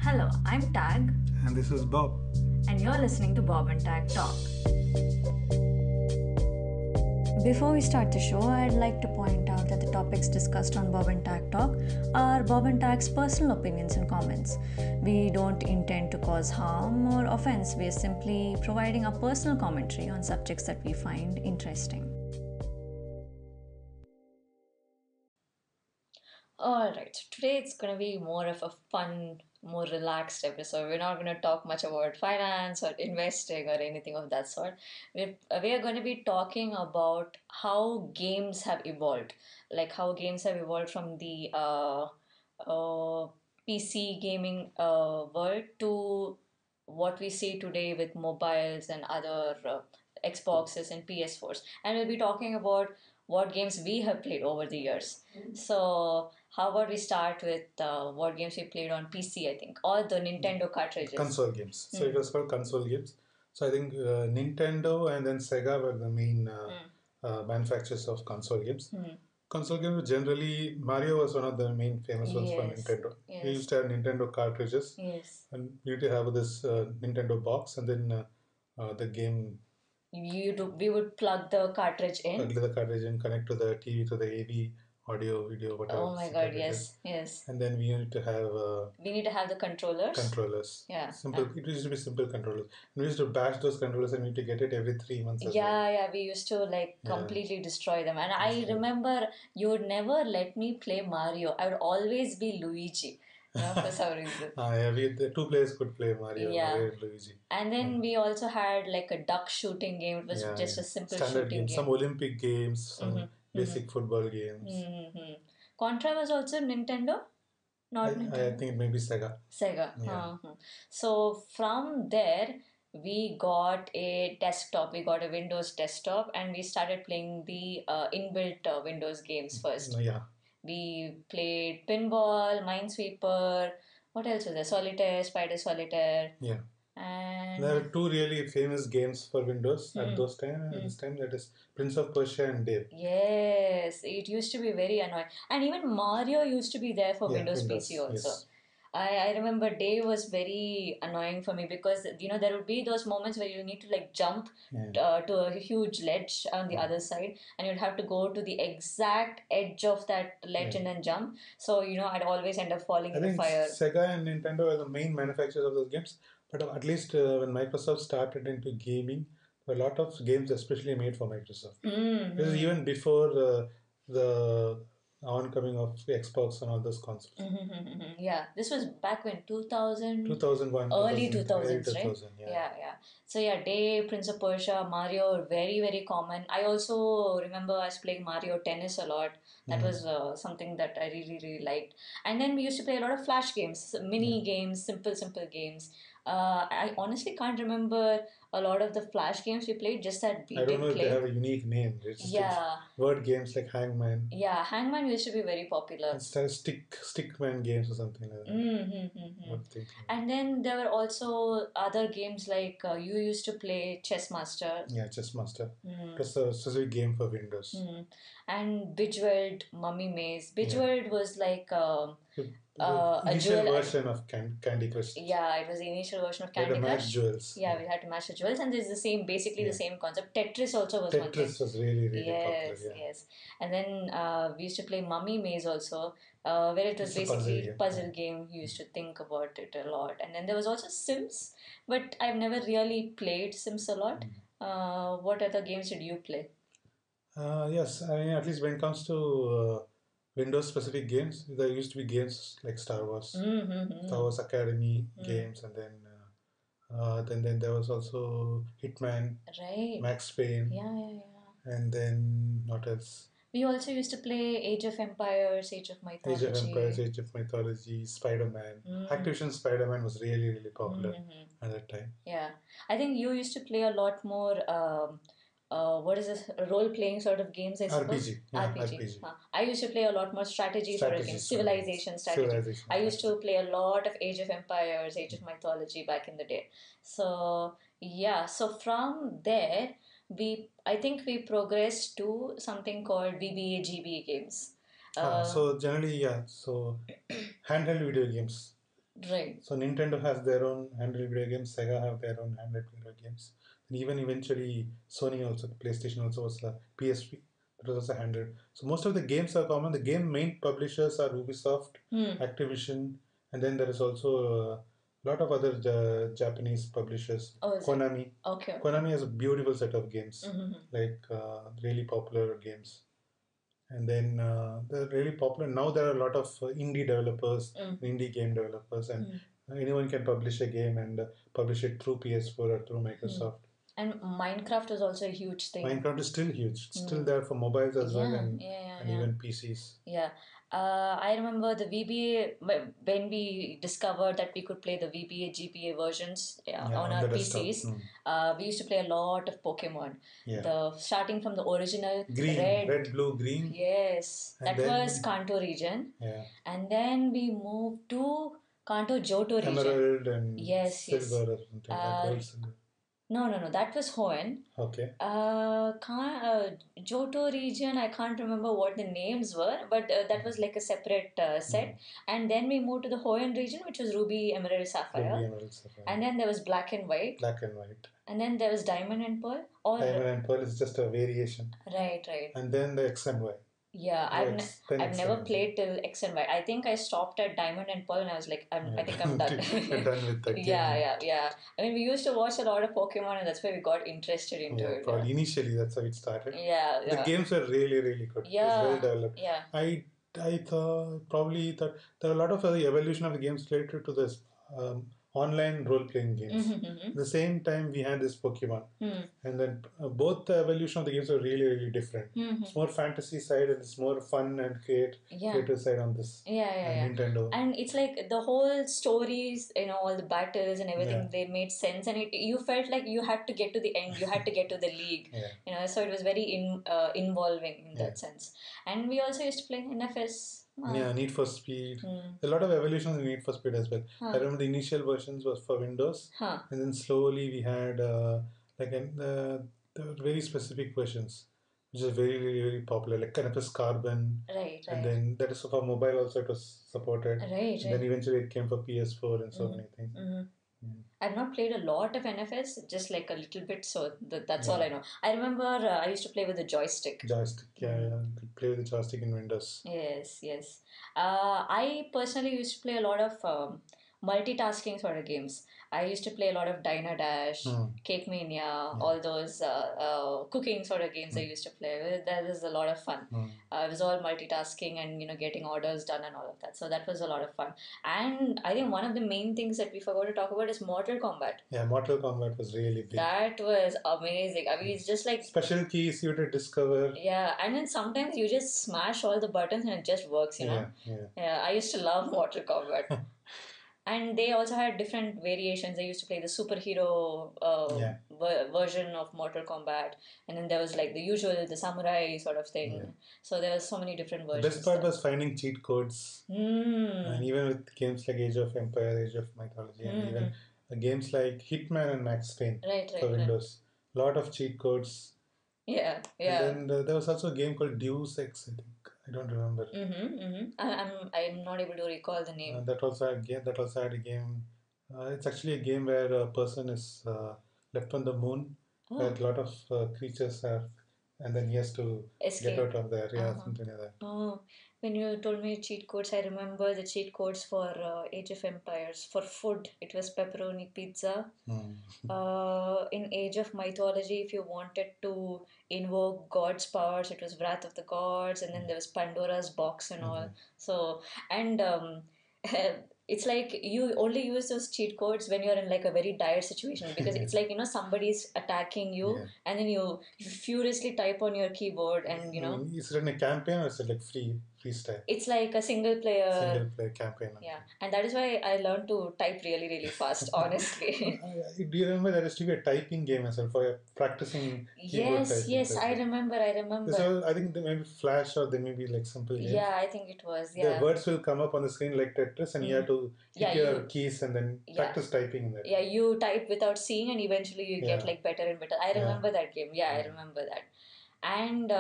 Hello, I'm Tag, And this is Bob. and you're listening to Bob and Tag Talk. Before we start the show, I'd like to point out that the topics discussed on Bob and Tag Talk are Bob and Tag's personal opinions and comments. We don't intend to cause harm or offense, we are simply providing our personal commentary on subjects that we find interesting. Alright, so today it's going to be more of a fun, more relaxed episode. We're not going to talk much about finance or investing or anything of that sort. We are going to be talking about how games have evolved. Like how games have evolved from the PC gaming world to what we see today with mobiles and other Xboxes and PS4s. And we'll be talking about what games we have played over the years. So, how about we start with what games we played on PC, I think, or the Nintendo cartridges? Console games. So it was called console games. So I think Nintendo and then Sega were the main manufacturers of console games. Console games generally, Mario was one of the main famous ones for Yes. Nintendo. Yes. We used to have Nintendo cartridges, Yes. and we used to have this Nintendo box, and then the game We would plug the cartridge in. plug the cartridge and connect to the TV, to the AV, audio, video, whatever. Oh my god, yes, yes. And then we need to have We need to have the controllers. controllers. Yeah. Simple. It used to be simple controllers. And we used to bash those controllers and we need to get it every 3 months as well. Yeah, we used to like completely destroy them. And I remember you would never let me play Mario. I would always be Luigi. For some reason. The two players could play Mario, Yeah. Mario and Luigi. And then we also had like a duck shooting game. It was just a simple Standard shooting games, game. some Olympic games, some basic football games. Contra was also Nintendo? Not I Nintendo. think it may be Sega. Sega. Yeah. So from there, we got a desktop. We got a Windows desktop, and we started playing the inbuilt Windows games first. Yeah. We played pinball, Minesweeper. What else was there? Solitaire, Spider Solitaire. Yeah. And There are two really famous games for Windows at this time. That is Prince of Persia and Dave. yes, it used to be very annoying. And even Mario used to be there for Windows PC also. Yes. I remember Dave was very annoying for me because there would be those moments where you need to like jump to a huge ledge on the other side, and you'd have to go to the exact edge of that ledge and then jump. So I'd always end up falling in the fire. Sega and Nintendo are the main manufacturers of those games. But at least when Microsoft started into gaming, there were a lot of games especially made for Microsoft. This is even before the oncoming of Xbox and all those consoles. Yeah, this was back when 2001, early 2000s, right? 2000, Yeah. So yeah, Day, Prince of Persia, Mario were very, very common. I also remember us playing Mario Tennis a lot. That was something that I really, really liked. And then we used to play a lot of flash games, mini games, simple games. I honestly can't remember a lot of the flash games we played, just that we I don't know if play. they have a unique name. It's just word games like Hangman. Yeah, Hangman used to be very popular. And stickman games or something like that. And then there were also other games like you used to play Chess Master. Yeah, Chess Master. It was a specific game for Windows. And Bejeweled Mummy Maze. Bejeweled was like the initial version of Candy Crush. Yeah, it was the initial version of Candy Crush. Match jewels. Yeah, we had to match the jewels, and there's basically the same concept. Tetris also was one thing. Tetris was really popular. Yes. And then we used to play Mummy Maze also, where it was basically a puzzle game. You used to think about it a lot. And then there was also Sims, but I've never really played Sims a lot. What other games did you play? Yes, I mean, at least when it comes to Windows specific games, there used to be games like Star Wars, Star Wars Academy games, and then there was also Hitman, right, Max Payne, and then what else? We also used to play Age of Empires, Age of Mythology. Age of Mythology, Spider-Man. Activision Spider-Man was really, really popular at that time. Yeah, I think you used to play a lot more. What is this role-playing sort of games? I suppose RPG. I used to play a lot more strategy sort of games, civilization strategy. I used to play a lot of Age of Empires, Age of Mythology back in the day. So yeah, so from there I think we progressed to something called VBA GBA games. So generally, so handheld video games. Right. So Nintendo has their own handheld video games, Sega have their own handheld video games, and even eventually Sony also, PlayStation also was a PSP. That was also handheld. So most of the games are common. The game main publishers are Ubisoft, Activision, and then there is also a lot of other Japanese publishers. Oh, is it? Konami. Okay. Konami has a beautiful set of games, like really popular games. And then they're really popular. Now there are a lot of indie developers, indie game developers, and anyone can publish a game and publish it through PS4 or through Microsoft. And Minecraft is also a huge thing. Minecraft is still huge. It's still there for mobiles as well, and even PCs. Yeah. I remember the VBA when we discovered that we could play the VBA GPA versions on our the PCs. We used to play a lot of Pokemon. Yeah. Starting from the original Green, red, blue, green. Yes, And that then- was Kanto region. Yeah. And then we moved to Kanto Johto region. Emerald and Yes, yes. silver or something. Gold, silver. No, that was Hoenn. Okay. Johto region, I can't remember what the names were, but that was like a separate set. And then we moved to the Hoenn region, which was Ruby, Emerald, Sapphire. Ruby, Emerald, Sapphire. And then there was Black and White. Black and White. And then there was Diamond and Pearl. Diamond and Pearl is just a variation. Right. And then the X and Y. Yeah, I've never played till X and Y. I think I stopped at Diamond and Pearl and I was like, I think I'm done. I'm done with that game. Yeah. I mean, we used to watch a lot of Pokemon and that's why we got interested into it. Probably initially that's how it started. Yeah. The games were really, really good. Yeah. It was well developed. Yeah. I probably thought there are a lot of other evolution of the games related to this online role-playing games. At the same time, we had this Pokemon. And then both the evolution of the games are really, really different. It's more fantasy side and it's more fun and creative side on this Nintendo. And it's like the whole stories, all the battles and everything, they made sense. And you felt like you had to get to the end. You had to get to the league. So it was very involving in that sense. And we also used to play NFS. Yeah, Need for Speed. A lot of evolutions in Need for Speed as well. I remember the initial versions was for Windows, and then slowly we had the very specific versions, which is very, very, very popular, like NFS Carbon. Right. And then that is for mobile also it was supported. Right. And then eventually it came for PS4 and so many things. I've not played a lot of NFS, just like a little bit, so that's all I know. I remember I used to play with the joystick. You could play with the joystick in Windows. Yes. I personally used to play a lot of multitasking sort of games. I used to play a lot of Diner Dash, Cake Mania, all those cooking sort of games I used to play with. That was a lot of fun. It was all multitasking and getting orders done and all of that. So that was a lot of fun. And I think one of the main things that we forgot to talk about is Mortal Kombat. Yeah, Mortal Kombat was really big. That was amazing. I mean, it's just like special keys you had to discover. Yeah, and then sometimes you just smash all the buttons and it just works, Yeah. I used to love Mortal Kombat. And they also had different variations. I used to play the superhero version of Mortal Kombat. And then there was like the usual, the samurai sort of thing. Yeah. So there were so many different versions. The best part was finding cheat codes. And even with games like Age of Empires, Age of Mythology, and even games like Hitman and Max Payne for Windows. A lot of cheat codes. Yeah. And then there was also a game called Deus Ex, I think. I don't remember. I'm not able to recall the name. That also had a game. It's actually a game where a person is left on the moon, where a lot of creatures are, and then he has to escape. Get out of there. Yeah, something like that. Oh, when you told me cheat codes, I remember the cheat codes for Age of Empires. For food, it was pepperoni pizza. In Age of Mythology, if you wanted to invoke God's powers, it was Wrath of the Gods, and then there was Pandora's box and all. So, and it's like you only use those cheat codes when you're in like a very dire situation, because it's like somebody's attacking you and then you furiously type on your keyboard and Is it in a campaign or is it like freestyle? It's like a single player campaign. Yeah, and that is why I learned to type really, really fast, honestly. Do you remember there used to be a typing game as well for practicing keyboard typing? Yes, I remember. So I think there may be Flash or there may be like simple games. Yeah, I think it was. The words will come up on the screen like Tetris and you have to hit your keys and then practice typing in that. Yeah, you type without seeing and eventually you get like better and better. I remember that game. Yeah, I remember that. And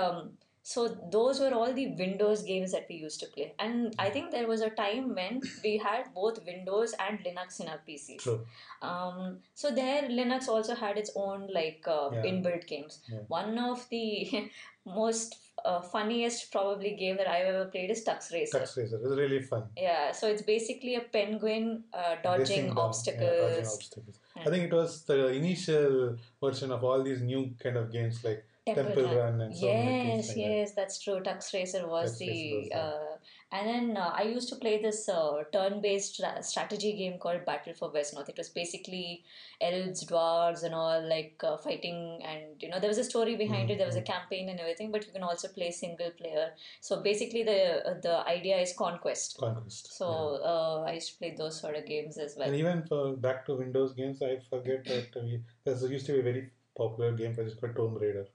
So those were all the Windows games that we used to play. And I think there was a time when we had both Windows and Linux in our PCs. True. So there Linux also had its own like Yeah. inbuilt games. Yeah. One of the most funniest probably game that I've ever played is Tux Racer. Tux Racer is really fun. Yeah, so it's basically a penguin dodging Racing down, obstacles. yeah, dodging obstacles. I think it was the initial version of all these new kind of games like Temple Run and so many things Yes, like yes, that's true. Tux Racer was Tux Racer was the there. and then I used to play this turn-based strategy game called Battle for West North. It was basically elves, dwarves, and all like fighting, and there was a story behind it. There was a campaign and everything, but you can also play single player. So basically, the idea is conquest. Conquest. So I used to play those sort of games as well. And even for back to Windows games, I forget that there used to be a very popular game for this called Tomb Raider.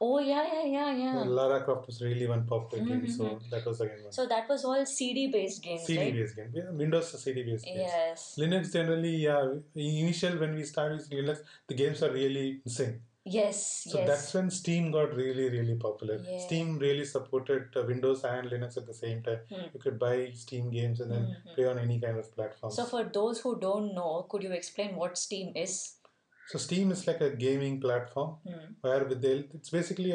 Oh yeah. Lara Croft was really one popular game, so that was again one. So that was all CD based games, CD right? based game. Yeah, Windows CD based games. Yes. Linux generally, yeah. Initial when we started using Linux, the games are really missing. Yes. So that's when Steam got really, really popular. Yeah. Steam really supported Windows and Linux at the same time. You could buy Steam games and then play on any kind of platform. So for those who don't know, could you explain what Steam is? So Steam is like a gaming platform where it's basically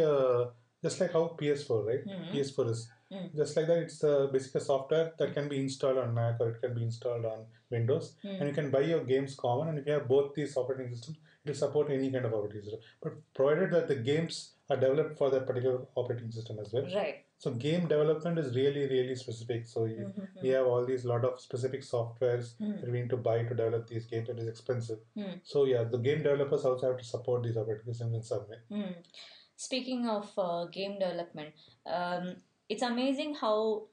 just like how PS4, right? PS4 is just like that. It's basically a software that can be installed on Mac or it can be installed on Windows, and you can buy your games common. And if you have both these operating systems, it will support any kind of operating system. But provided that the games are developed for that particular operating system as well. Right. So game development is really, really specific. So we have all these lot of specific softwares that we need to buy to develop these games. It is expensive. So yeah, the game developers also have to support these operating systems in some way. Speaking of game development, it's amazing how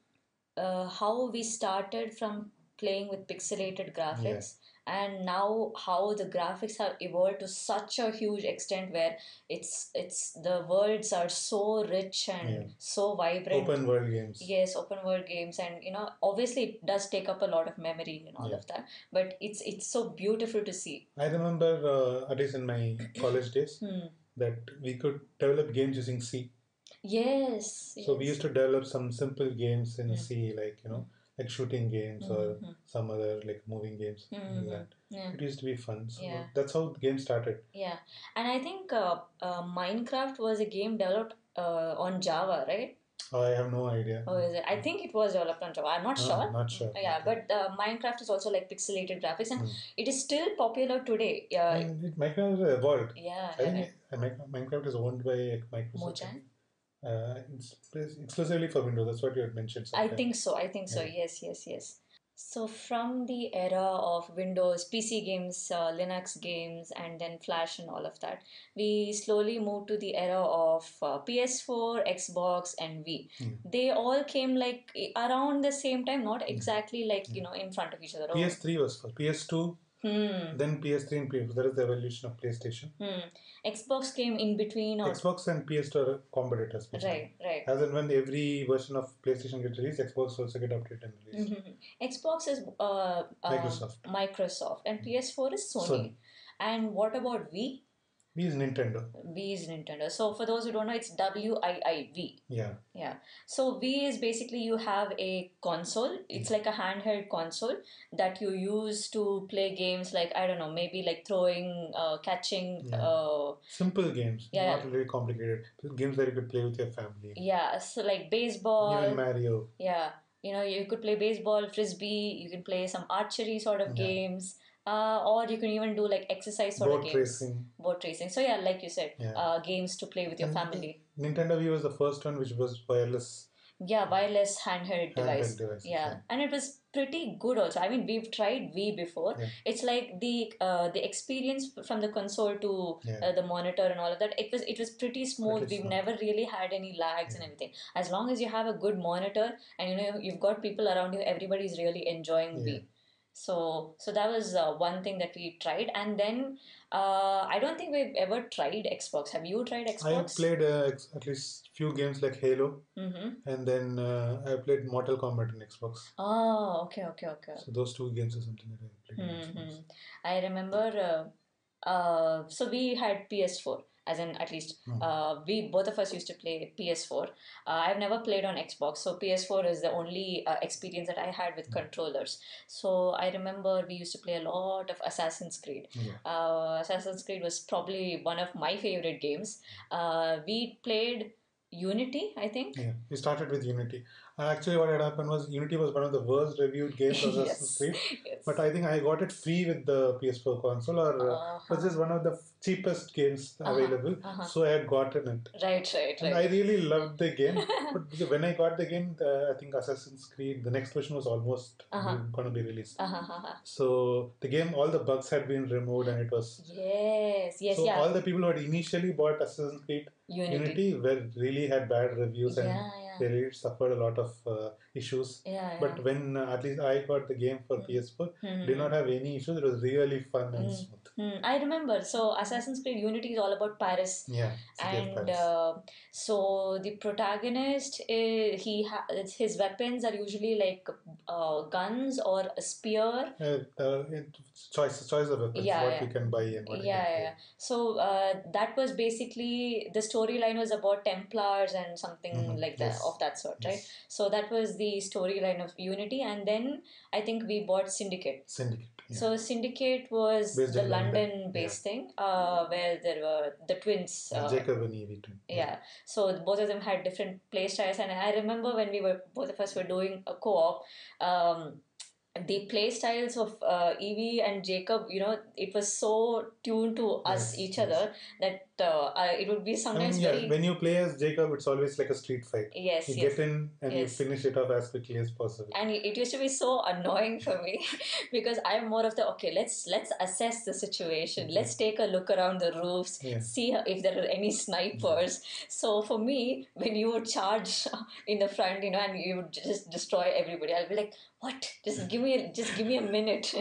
we started from playing with pixelated graphics. And now how the graphics have evolved to such a huge extent where it's the worlds are so rich and so vibrant. Open world games. Yes, open world games, and obviously it does take up a lot of memory and all of that, but it's so beautiful to see. I remember at least in my college days that we could develop games using C. Yes. So we used to develop some simple games in C, like like shooting games or some other like moving games. Like that. It used to be fun. So that's how the game started. Yeah, and I think Minecraft was a game developed on Java, right? Oh, I have no idea. Oh, is it? I think it was developed on Java. I'm not sure. Not sure. Yeah, but Minecraft is also like pixelated graphics, and it is still popular today. Yeah. Minecraft has evolved. Yeah. I think Minecraft is owned by Microsoft. Mojang? It's exclusively for Windows. That's what you had mentioned. I think so. Yes. So from the era of Windows, PC games, Linux games, and then Flash and all of that, we slowly moved to the era of PS4, Xbox, and Wii. They all came like around the same time, not exactly like in front of each other. PS3 was first. PS2. Then PS3 and PS4. That is the evolution of PlayStation. Xbox came in between. Xbox and PS2 are competitors. Right. As and when every version of PlayStation gets released, Xbox also get updated and released. Xbox is Microsoft, and PS4 is Sony. And what about Wii? Wii is Nintendo. So for those who don't know, it's WIIV. Yeah. So Wii is basically you have a console. It's like a handheld console that you use to play games like, I don't know, maybe like throwing, catching. Simple games. Not really complicated. Games that you could play with your family. Yeah. So like baseball. Even Mario. Yeah. You could play baseball, frisbee. You can play some archery sort of games. Or you can even do like exercise sort of games. Boat racing. So yeah, like you said, games to play with your family. Nintendo Wii was the first one which was wireless. Yeah, wireless handheld device. Yeah, and it was pretty good also. I mean, we've tried Wii before. It's like the experience from the console to the monitor and all of that. It was pretty smooth. We've never really had any lags and everything. As long as you have a good monitor and you've got people around you, everybody's really enjoying Wii. So that was one thing that we tried, and then I don't think we've ever tried Xbox. Have you tried Xbox? I played at least few games like Halo, and then I played Mortal Kombat on Xbox. Oh, okay. So those two games are something that I played on Xbox. I remember. So we had PS4. as in at least we both of us used to play PS4. I've never played on Xbox, so PS4 is the only experience that I had with controllers. So I remember we used to play a lot of Assassin's Creed. Assassin's Creed was probably one of my favorite games. We played Unity, I think. Yeah, we started with Unity. Actually, what had happened was Unity was one of the worst reviewed games of Assassin's Yes. Creed. Yes. But I think I got it free with the PS4 console, or it was just one of the cheapest games available. So I had gotten it. Right. And I really loved the game. But when I got the game, I think Assassin's Creed, the next version was almost going to be released. So the game, all the bugs had been removed, and it was. Yes, So all the people who had initially bought Assassin's Creed Unity were really had bad reviews, and they really suffered a lot of issues. But when at least I got the game for PS4, did not have any issues. It was really fun and smooth. I remember. So Assassin's Creed Unity is all about Paris. Yeah, and so the protagonist, his weapons are usually like guns or a spear. Choice of weapons, what you can buy and what you can play. So that was basically the storyline was about Templars and something like that of that sort, right? So that was the storyline of Unity, and then I think we bought Syndicate. So Syndicate was based the in London-based thing, where there were the twins. Jacob and Evie twin. So both of them had different play styles, and I remember when both of us were doing a co-op. The play styles of Evie and Jacob, it was so tuned to us, each other, that it would be sometimes when you play as Jacob, it's always like a street fight. You get in and you finish it off as quickly as possible. And it used to be so annoying for me because I'm more of the, okay, let's assess the situation. Let's take a look around the roofs, see if there are any snipers. So for me, when you would charge in the front, and you would just destroy everybody, I'll be like, what? Just give me a minute.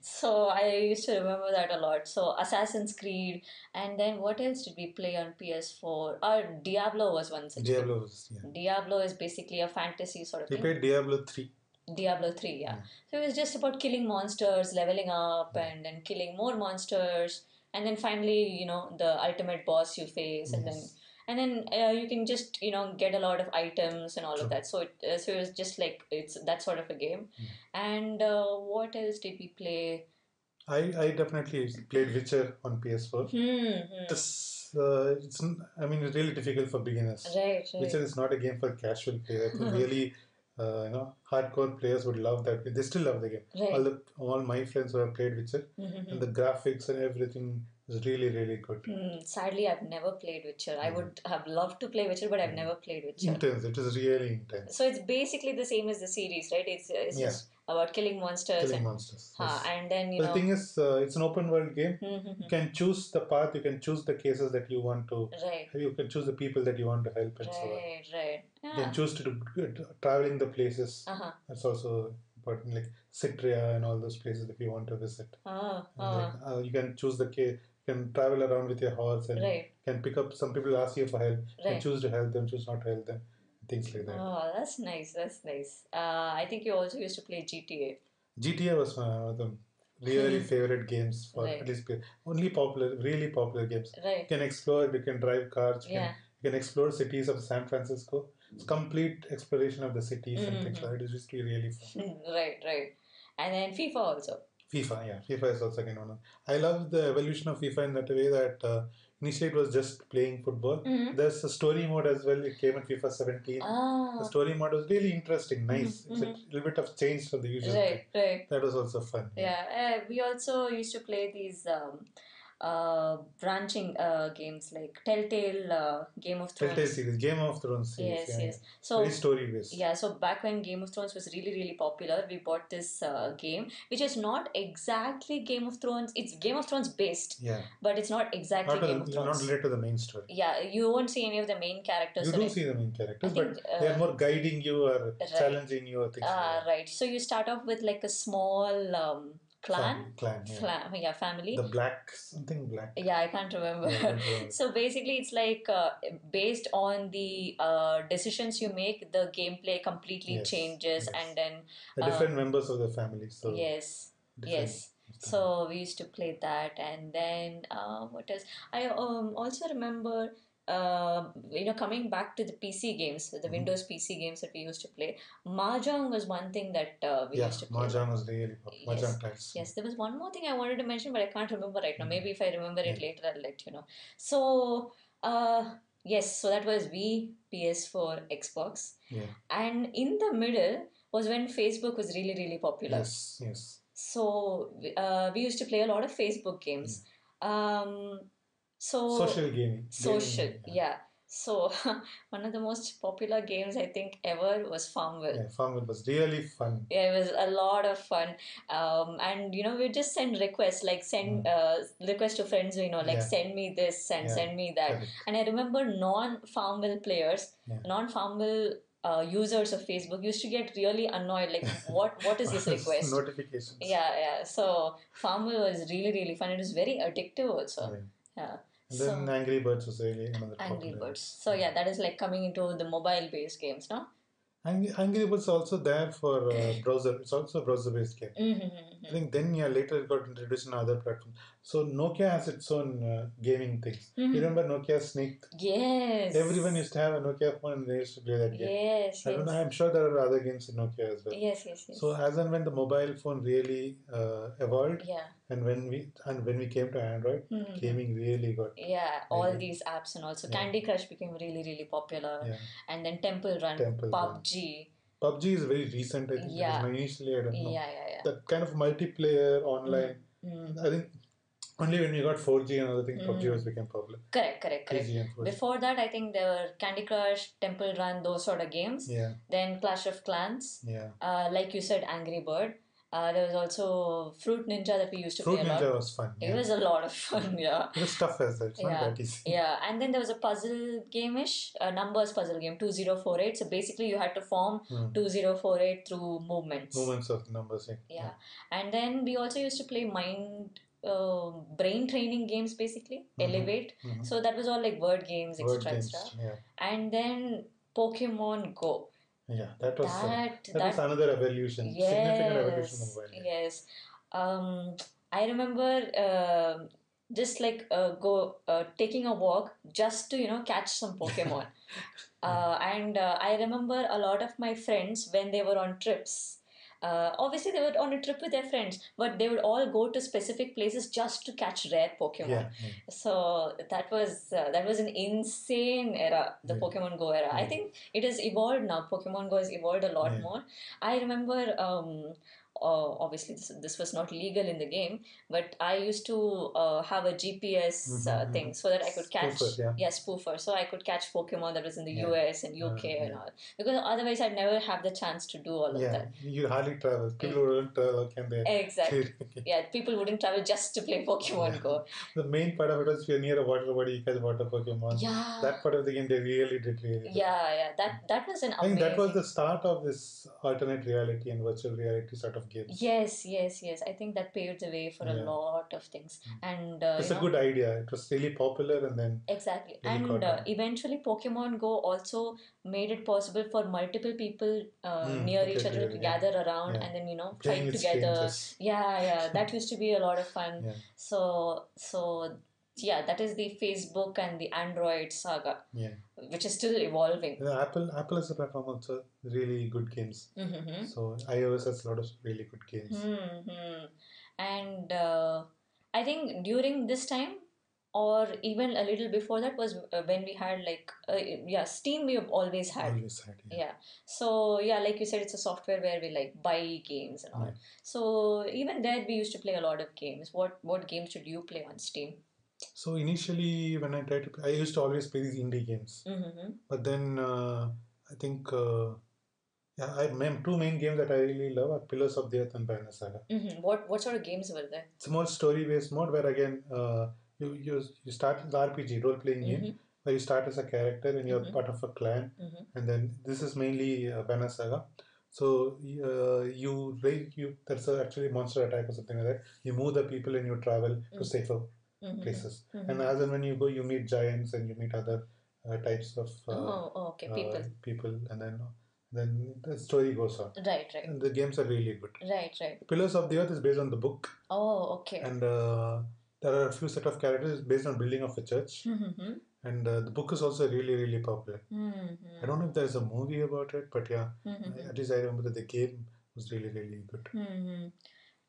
So I used to remember that a lot. So Assassin's Creed, and then what else did we play on PS4? Diablo was one such Diablo is basically a fantasy sort of thing. We played Diablo 3. Diablo 3, yeah. So it was just about killing monsters, leveling up, and then killing more monsters, and then finally, the ultimate boss you face, and then you can just get a lot of items and all of that. So it was just like it's that sort of a game. And what else did we play? I definitely played Witcher on PS4. It's really difficult for beginners. Right. Witcher is not a game for casual players. I think really, hardcore players would love that. They still love the game. Right. All my friends who have played Witcher, and the graphics and everything is really, really good. Sadly, I've never played Witcher. I would have loved to play Witcher, but I've never played Witcher. Intense. It is really intense. So it's basically the same as the series, right? It's just about killing monsters. And then, the thing is, it's an open world game. You can choose the path, you can choose the cases that you want to. You can choose the people that you want to help and so on. Right. You can choose to do traveling the places. That's also important, like Citria and all those places if you want to visit. You can choose the case. You can travel around with your horse and can pick up. Some people ask you for help. You can choose to help them, choose not to help them. Things like that. Oh, that's nice. I think you also used to play GTA. GTA was one of the really favorite games for at least really popular games. Right. You can explore, you can drive cars, you can explore cities of San Francisco. It's complete exploration of the cities and things like that. It's just really fun. Right. And then FIFA also. FIFA is also again one. I love the evolution of FIFA in that way that initially it was just playing football. There's a story mode as well. It came in FIFA 17. The story mode was really interesting, nice. It's a little bit of change from the usual thing. Right. That was also fun. We also used to play these branching games like Telltale Game of Thrones. Telltale series, Game of Thrones series. Yes. So very story based. So back when Game of Thrones was really, really popular, we bought this game, which is not exactly Game of Thrones. It's Game of Thrones based, but it's not exactly Game of Thrones. Not related to the main story. Yeah, you won't see any of the main characters. You do see the main characters, but they are more guiding you or challenging you or things like that. Right. So you start off with like a small clan, family. The black. Yeah, I can't remember. So basically, it's like based on the decisions you make, the gameplay completely changes, and then the different members of the family. So yes. So we used to play that, and then what else? I also remember, coming back to the PC games, the Windows PC games that we used to play. Mahjong was one thing that we used to play. Mahjong was really popular. Yes, Mahjong tiles. yes. There was one more thing I wanted to mention, but I can't remember right now. Maybe if I remember it later, I'll let you know. So, yes. So that was Wii, PS4, Xbox. Yeah. And in the middle was when Facebook was really, really popular. Yes, yes. So we used to play a lot of Facebook games. So Social gaming. social, Gaming, yeah. So one of the most popular games I think ever was Farmville. Yeah, Farmville was really fun. Yeah, it was a lot of fun. And we just send requests, like send requests to friends, like send me this and send me that. Correct. And I remember non-Farmville players, non-Farmville users of Facebook used to get really annoyed, like what is this request? Notifications. Yeah. So Farmville was really, really fun. It was very addictive also. Yeah. And then Angry Birds was really another Angry popular. Birds. So yeah, that is like coming into the mobile-based games, no? Angry Birds is also there for browser. It's also a browser-based game. I think then later it got introduced on other platforms. So Nokia has its own gaming things. You remember Nokia Snake? Yes. Everyone used to have a Nokia phone and they used to play that game. Yes. I don't know. I'm sure there are other games in Nokia as well. Yes. So as and when the mobile phone really evolved, and when we came to Android, gaming really got all these apps, and also Candy Crush became really, really popular. And then Temple Run, PUBG. PUBG is very recent, I think. Initially, I don't know. That kind of multiplayer online. I think only when we got 4G and other things, PUBG was became popular. Correct. Before that, I think there were Candy Crush, Temple Run, those sort of games. Then Clash of Clans. Like you said, Angry Bird. There was also Fruit Ninja that we used to play a lot. Fruit Ninja was fun. It was a lot of fun, It was tough as well. It's not that easy. And then there was a puzzle game-ish, a numbers puzzle game, 2048. So basically you had to form 2048 through movements. Movements of numbers, And then we also used to play brain training games, basically, Elevate. So that was all like word games, etc. and stuff. And then Pokemon Go. Yeah, that was another evolution. Significant evolution of mobile. Yes. I remember just like taking a walk just to catch some Pokemon. And I remember a lot of my friends when they were on trips. Obviously, they were on a trip with their friends, but they would all go to specific places just to catch rare Pokemon. So that was an insane era, the Pokemon Go era. I think it has evolved now. Pokemon Go has evolved a lot more. I remember. Obviously, this was not legal in the game, but I used to have a GPS thing so that I could catch spoofer, so I could catch Pokemon that was in the US and UK and all, because otherwise I'd never have the chance to do all of that. You hardly travel. People wouldn't travel, can they? Exactly. People wouldn't travel just to play Pokemon Go. The main part of it was if you're near a water body, you catch water Pokemon. That part of the game they really did really. That was an amazing. I think that was the start of this alternate reality and virtual reality sort of games. Yes. I think that paved the way for a lot of things. And it's a good idea. It was really popular, and then exactly. And eventually, Pokemon Go also made it possible for multiple people near each other to gather around and then fight together. That used to be a lot of fun. So that is the Facebook and the Android saga, which is still evolving. Apple is a platform also really good games. So iOS has a lot of really good games. And I think during this time, or even a little before that, was when we had Steam. We have always had. So like you said, it's a software where we buy games and all. So even there, we used to play a lot of games. What games did you play on Steam? So initially, when I tried to play, I used to always play these indie games. But then I think two main games that I really love are Pillars of the Earth and Banner Saga. What sort of games were there? It's a more story-based mode where again you start with the RPG role-playing game where you start as a character and you're part of a clan, and then this is mainly Banner Saga. So there's actually monster attack or something like that. You move the people and you travel to safer places. And as and when you go, you meet giants and you meet other types of people, and then Then the story goes on. Right, right. And the games are really good. Right, right. Pillars of the Earth is based on the book, Oh, okay. and there are a few set of characters based on building of a church. Mm-hmm. And the book is also really, really popular. Mm-hmm. I don't know if there's a movie about it, but yeah, Mm-hmm. at least I remember that the game was really, really good. Mm-hmm.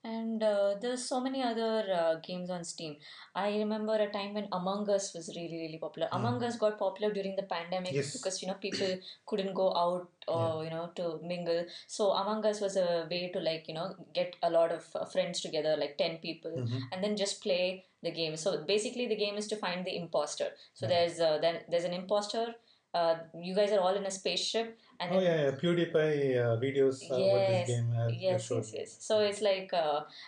And there's so many other games on Steam. I remember a time when Among Us was really, really popular. Among Us got popular during the pandemic Yes. because people couldn't go out, to mingle. So Among Us was a way to get a lot of friends together, like 10 people, and then just play the game. So basically, the game is to find the imposter. So there's an imposter. You guys are all in a spaceship, and Oh then yeah, yeah. PewDiePie videos about this yes, game have yes, showed yes, me. yes. So it's like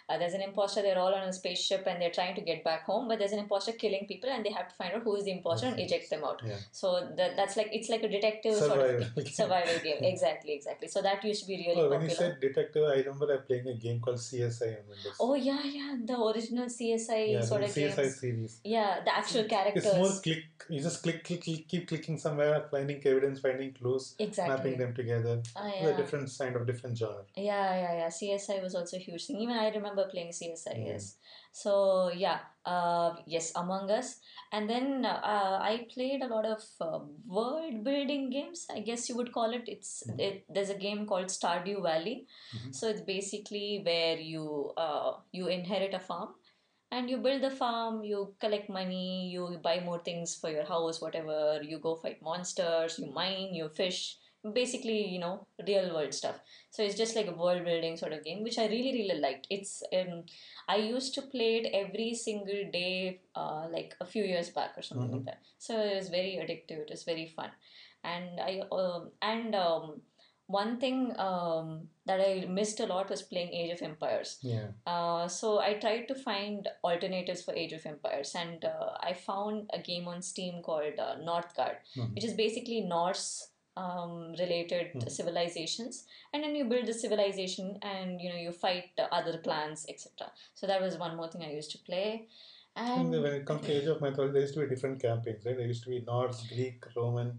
there's an imposter. They're all on a spaceship and they're trying to get back home. But there's an imposter killing people, and they have to find out who is the imposter Yes, and eject them out. yeah. So that's like it's like a detective sort of Survival game, game. survival game. Exactly, exactly. So that used to be really Oh, when you popular. said detective, I remember playing a game called CSI on Windows. Oh yeah, yeah, the original CSI Yeah, sort the of CSI games. series. Yeah, the actual It's more characters. click. You just click, click, click, keep clicking somewhere, finding evidence, finding clues, mapping Exactly. them together. Ah, It's a yeah. different kind of different genre. Yeah, yeah, yeah. CSI was also a huge thing. Even I remember playing CSI, Mm. yes. So, yeah, yes, Among Us. And then I played a lot of world building games, I guess you would call it. There's a game called Stardew Valley. So it's basically where you inherit a farm and you build the farm, you collect money, you buy more things for your house, whatever, you go fight monsters, you mine, you fish, basically, real world stuff. So it's just like a world building sort of game, which I really, really liked. I used to play it every single day, like a few years back or something like that. So it was very addictive, it was very fun. And one thing that I missed a lot was playing Age of Empires. Yeah. So I tried to find alternatives for Age of Empires, and I found a game on Steam called Northgard, which is basically Norse related civilizations, and then you build the civilization, and you fight other clans, etc. So that was one more thing I used to play, And when and it comes to Age of Mythology, there used to be different campaigns, right? There used to be Norse, Greek, Roman.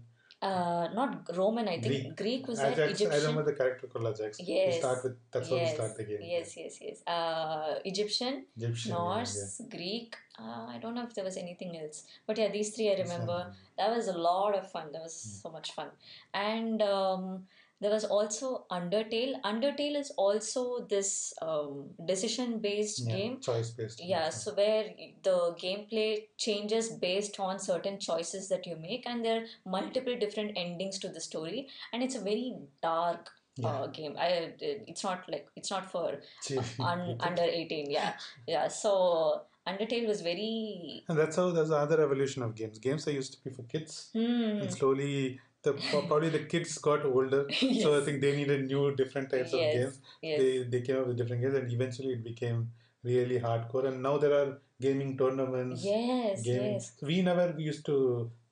not Roman. I think Greek. Greek was there. Ajax, I remember Egyptian. the character called Ajax. You start Yes, with, that's how we start yes, the game. yes, yes, yes. Egyptian, Egyptian, yeah, yeah. Norse, Greek. I don't know if there was anything else, but yeah, these three I This remember. one. That was a lot of fun. That was so much fun, and there was also Undertale. Undertale is also this decision-based Yeah, game. choice based. Yeah, so where the gameplay changes based on certain choices that you make, and there are multiple different endings to the story, and it's a very dark game. It's not for under 18. Yeah, yeah. So Undertale was very. And that's how there's another evolution of games. Games that used to be for kids, and slowly probably the kids got older, so I Yes. think they needed new different types of Yes. games. Yes. They came up with different games, and eventually it became really hardcore. And now there are gaming tournaments, Yes. gaming. Yes. We never used to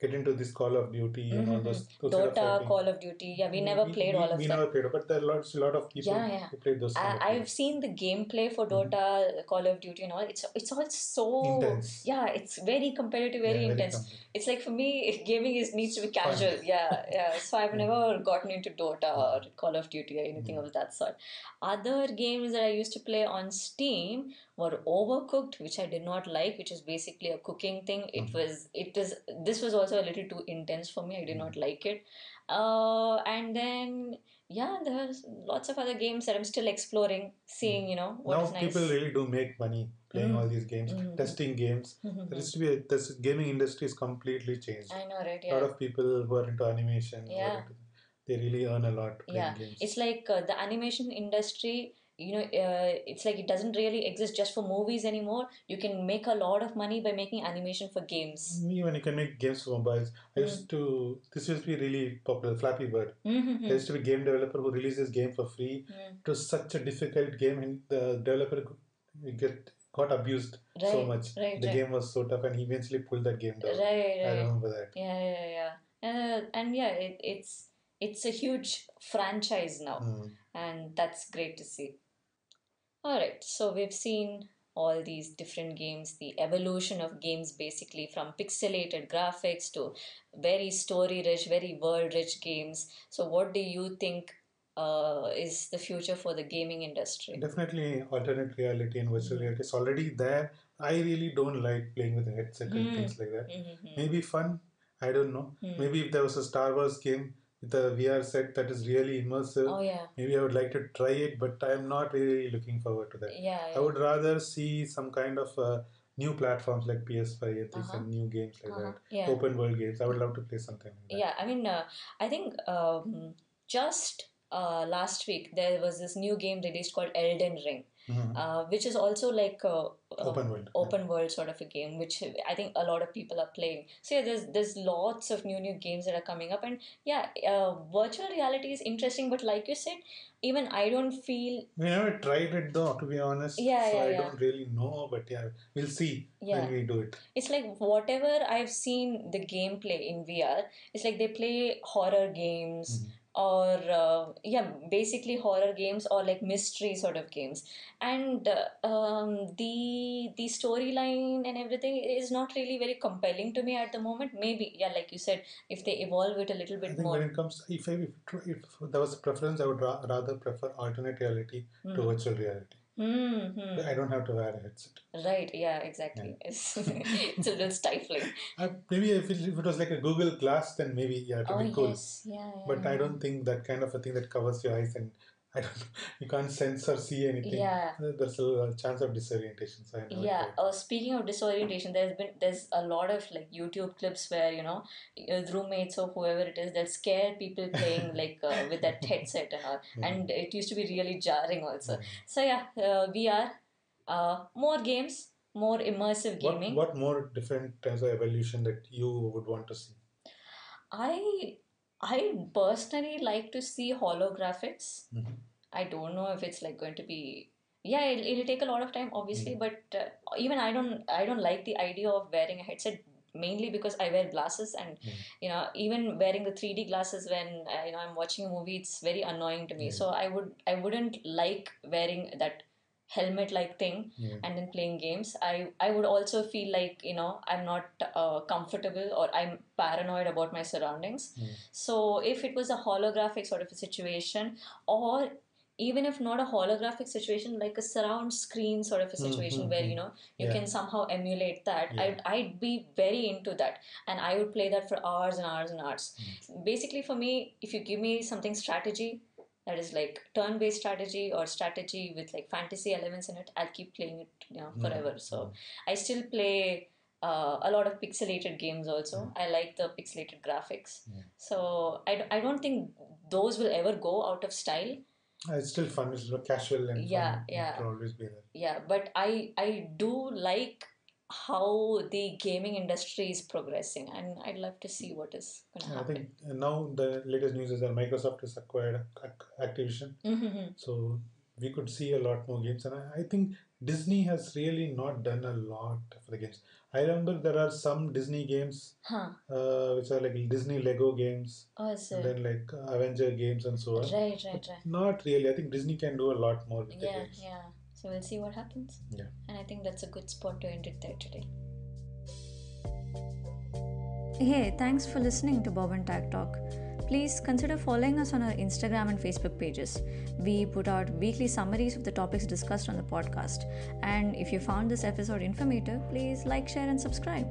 get into this Call of Duty and all those sort of Dota, fighting. Call of Duty. Yeah, we never played all of We that. never played it, but there are a lot of people Yeah, yeah. who played those kind of I've games. seen the gameplay for Dota, Call of Duty, and all. It's all so Intense. yeah. It's very competitive, Yeah, very very intense. competitive. It's like for me, gaming needs to be Fun. casual. Yeah, yeah. So I've never gotten into Dota or Call of Duty or anything of that sort. Other games that I used to play on Steam were Overcooked, which I did not like, which is basically a cooking thing. This was also a little too intense for me. I did not like it. And then yeah, there's lots of other games that I'm still exploring, seeing, what Now is people nice. really do make money playing all these games, testing games. There used to be this gaming industry is completely changed. I know, right? A lot Yeah. of people who are into animation, Yeah. they really earn a lot playing Yeah. games. It's like the animation industry, it's like it doesn't really exist just for movies anymore. You can make a lot of money by making animation for games. Even you can make games for mobiles. This used to be really popular, Flappy Bird. There used to be a game developer who releases game for free. It was such a difficult game, and the developer got abused so Right, much. right, The right. game was so tough, and he eventually pulled that game down. Right, I right. remember that. Yeah, yeah, yeah. And yeah, it's a huge franchise now, and that's great to see. All right, so we've seen all these different games, the evolution of games basically from pixelated graphics to very story rich, very world rich games. So, what do you think is the future for the gaming industry? Definitely, alternate reality and virtual reality is already there. I really don't like playing with a headset and things like that. Maybe fun, I don't know. Maybe if there was a Star Wars game with a VR set that is really immersive, Oh, yeah. maybe I would like to try it, but I'm not really looking forward to that. Yeah, I would rather see some kind of new platforms like PS5 and things Uh-huh. and new games like that, Yeah. open world games. I would love to play something like that. Yeah, I mean, I think just last week there was this new game released called Elden Ring, which is also like a open world sort of a game, which I think a lot of people are playing. So yeah, there's lots of new games that are coming up, and yeah, virtual reality is interesting. But like you said, even I don't feel. We never tried it though, to be honest. Yeah, so yeah, I yeah. don't really know, but yeah, we'll see Yeah. when we do it. It's like whatever I've seen the gameplay in VR, it's like they play horror games or yeah, basically horror games or like mystery sort of games, and the storyline and everything is not really very compelling to me at the moment. Maybe yeah, like you said, if they evolve it a little I bit think more. when it comes, if there was a preference, I would rather prefer alternate reality to virtual reality. I don't have to wear a headset. Right, yeah, exactly. It's a little stifling. Maybe if it was like a Google Glass, then maybe yeah, it would be cool. Yes, yeah, But I don't think that kind of a thing that covers your eyes and I don't, you can't sense or see anything. Yeah. There's a chance of disorientation. So I never Yeah. tried. Speaking of disorientation, there's a lot of like YouTube clips where roommates or whoever it is, they'll scare people playing like with that headset and all, and it used to be really jarring also. So yeah, VR, more games, more immersive gaming. What more different types of evolution that you would want to see? I personally like to see holographics. I don't know if it's like going to be. Yeah, it'll take a lot of time, obviously, but even I don't like the idea of wearing a headset, mainly because I wear glasses, and even wearing the 3D glasses when I'm watching a movie, it's very annoying to me. So I wouldn't like wearing that helmet like thing and then playing games. I would also feel like I'm not comfortable, or I'm paranoid about my surroundings. So if it was a holographic sort of a situation, or even if not a holographic situation, like a surround screen sort of a situation where you can somehow emulate that, I'd be very into that, and I would play that for hours and hours and hours. Basically for me, if you give me something strategy, that is like turn-based strategy or strategy with like fantasy elements in it, I'll keep playing it forever. So I still play a lot of pixelated games also. I like the pixelated graphics. So I don't think those will ever go out of style. It's still fun. It's casual and fun. It'll always be there. Yeah, but I do like how the gaming industry is progressing, and I'd love to see what is going to happen. I think now the latest news is that Microsoft has acquired Activision, so we could see a lot more games. And I think Disney has really not done a lot for the games. I remember there are some Disney games, which are like Disney Lego games, and then like Avenger games and so on. Right. Not really. I think Disney can do a lot more with the games. Yeah. So we'll see what happens. Yeah. And I think that's a good spot to end it there today. Hey, thanks for listening to Bob and Tag Talk. Please consider following us on our Instagram and Facebook pages. We put out weekly summaries of the topics discussed on the podcast. And if you found this episode informative, please like, share, and subscribe.